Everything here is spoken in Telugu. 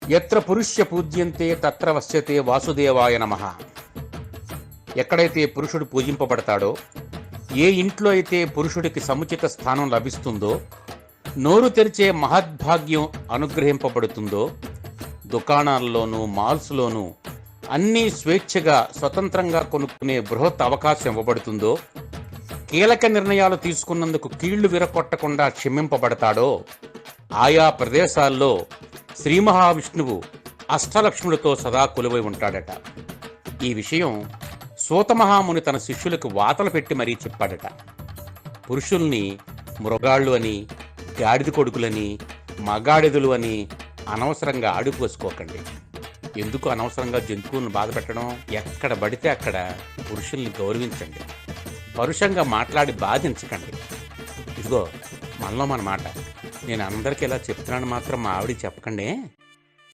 యత్ర పురుష్య పూజ్యంతే తత్ర వశ్యతే వాసుదేవాయ నమః. ఎక్కడైతే పురుషుడు పూజింపబడతాడో, ఏ ఇంట్లో అయితే పురుషుడికి సముచిత స్థానం లభిస్తుందో, నోరు తెరిచే మహద్భాగ్యం అనుగ్రహింపబడుతుందో, దుకాణాల్లోనూ మాల్స్లోనూ అన్నీ స్వేచ్ఛగా స్వతంత్రంగా కొనుక్కునే బృహత్ అవకాశం ఇవ్వబడుతుందో, కీలక నిర్ణయాలు తీసుకున్నందుకు కీళ్లు విరగొట్టకుండా క్షమింపబడతాడో, ఆయా ప్రదేశాల్లో శ్రీ మహావిష్ణువు అష్టలక్ష్ములతో సదా కొలువై ఉంటాడట. ఈ విషయం సూతమహాముని తన శిష్యులకు వాతలు పెట్టి మరీ చెప్పాడట. పురుషుల్ని మృగాళ్ళు అని, గాడిద కొడుకులని, మగాడిదులు అని అనవసరంగా ఆడిపోసుకోకండి. ఎందుకు అనవసరంగా జంతువులను బాధ పెట్టడం? ఎక్కడ పడితే అక్కడ పురుషుల్ని గౌరవించండి. పరుషంగా మాట్లాడి బాధించకండి. ఇదిగో మనలో మన మాట. నేను అందరికీ ఇలా చెప్తున్నాను మాత్రం మా ఆవిడికి చెప్పకండి.